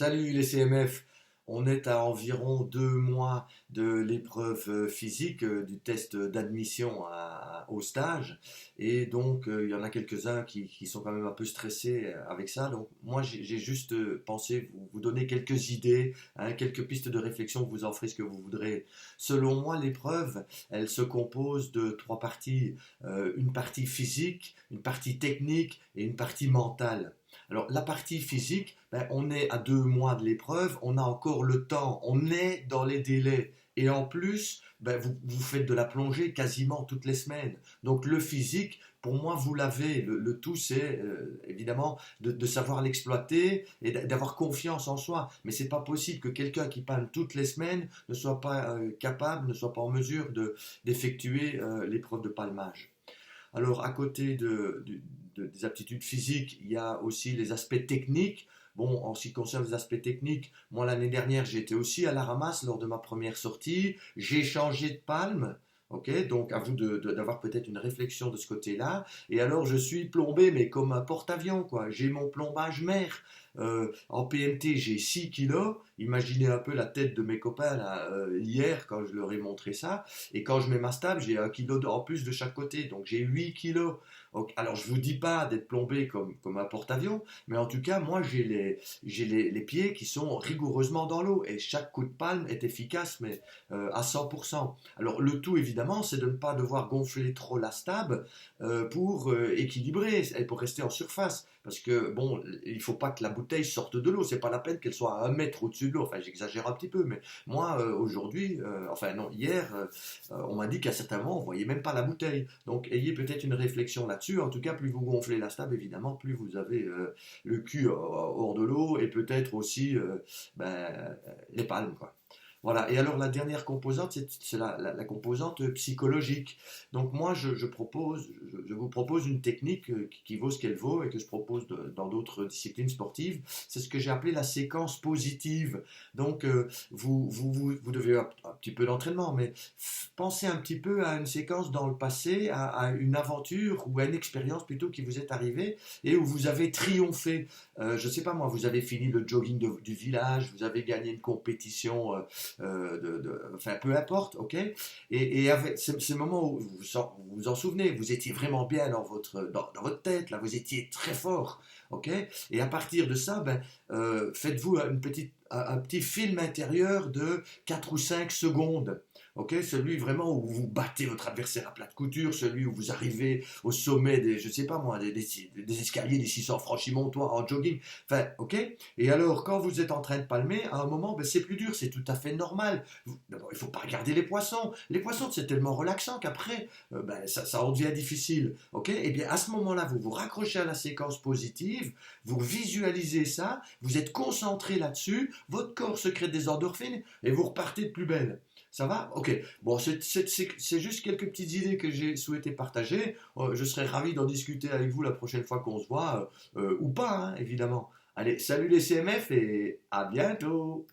Salut les CMF, on est à environ 2 mois de l'épreuve physique du test d'admission au stage et donc il y en a quelques-uns qui sont quand même un peu stressés avec ça. Donc moi j'ai juste pensé vous donner quelques idées, hein, quelques pistes de réflexion, vous en ferez ce que vous voudrez. Selon moi l'épreuve elle se compose de trois parties. Une partie physique, une partie technique et une partie mentale. Alors, la partie physique, ben, on est à 2 mois de l'épreuve, on a encore le temps, on est dans les délais. Et en plus, ben, vous faites de la plongée quasiment toutes les semaines. Donc, le physique, pour moi, vous l'avez. Le tout, c'est évidemment de savoir l'exploiter et d'avoir confiance en soi. Mais c'est pas possible que quelqu'un qui palme toutes les semaines ne soit pas capable, ne soit pas en mesure d'effectuer l'épreuve de palmage. Alors, à côté des aptitudes physiques, il y a aussi les aspects techniques. Bon, en ce qui concerne les aspects techniques, moi l'année dernière, j'étais aussi à la ramasse lors de ma première sortie. J'ai changé de palme. Ok, donc à vous d'avoir peut-être une réflexion de ce côté-là. Et alors, je suis plombé, mais comme un porte-avions, quoi. J'ai mon plombage mère. En PMT, j'ai 6 kilos. Imaginez un peu la tête de mes copains là, hier quand je leur ai montré ça. Et quand je mets ma stable, j'ai 1 kilo en plus de chaque côté. Donc j'ai 8 kilos. Donc, alors je ne vous dis pas d'être plombé comme un porte-avions, mais en tout cas, moi j'ai les pieds qui sont rigoureusement dans l'eau. Et chaque coup de palme est efficace, mais à 100%. Alors le tout évidemment, c'est de ne pas devoir gonfler trop la stable pour équilibrer et pour rester en surface. Parce que bon, il ne faut pas que la bouteille sorte de l'eau. C'est pas la peine qu'elle soit à 1 mètre au-dessus de l'eau. Enfin, j'exagère un petit peu, mais moi aujourd'hui, enfin non, hier, on m'a dit qu'à certains moments, on voyait même pas la bouteille. Donc, ayez peut-être une réflexion là-dessus. En tout cas, plus vous gonflez la stable, évidemment, plus vous avez le cul hors de l'eau et peut-être aussi les palmes, quoi. Voilà. Et alors la dernière composante, c'est la composante psychologique. Donc moi, je vous propose une technique qui vaut ce qu'elle vaut et que je propose dans d'autres disciplines sportives. C'est ce que j'ai appelé la séquence positive. Donc vous devez un petit peu d'entraînement, mais pensez un petit peu à une séquence dans le passé, à une aventure ou à une expérience plutôt qui vous est arrivée et où vous avez triomphé. Je ne sais pas moi, vous avez fini le jogging du village, vous avez gagné une compétition. Enfin peu importe, ok. Et avec ces moments où vous vous en souvenez, vous étiez vraiment bien dans votre tête, là, vous étiez très fort, ok. Et à partir de ça, ben, faites-vous un petit film intérieur de 4 ou 5 secondes. Ok, celui vraiment où vous battez votre adversaire à plat de couture, celui où vous arrivez au sommet je sais pas moi, des escaliers, des 600 franchis montoirs en jogging. Enfin, ok. Et alors, quand vous êtes en train de palmer, à un moment, ben, c'est plus dur, c'est tout à fait normal. D'abord, il ne faut pas regarder les poissons. Les poissons, c'est tellement relaxant qu'après, ben, ça en devient difficile. Ok. Et bien, à ce moment-là, vous vous raccrochez à la séquence positive, vous visualisez ça, vous êtes concentré là-dessus, votre corps secrète des endorphines et vous repartez de plus belle. Ça va? Ok. Bon, c'est juste quelques petites idées que j'ai souhaité partager. Je serais ravi d'en discuter avec vous la prochaine fois qu'on se voit, ou pas, hein, évidemment. Allez, salut les CMF et à bientôt!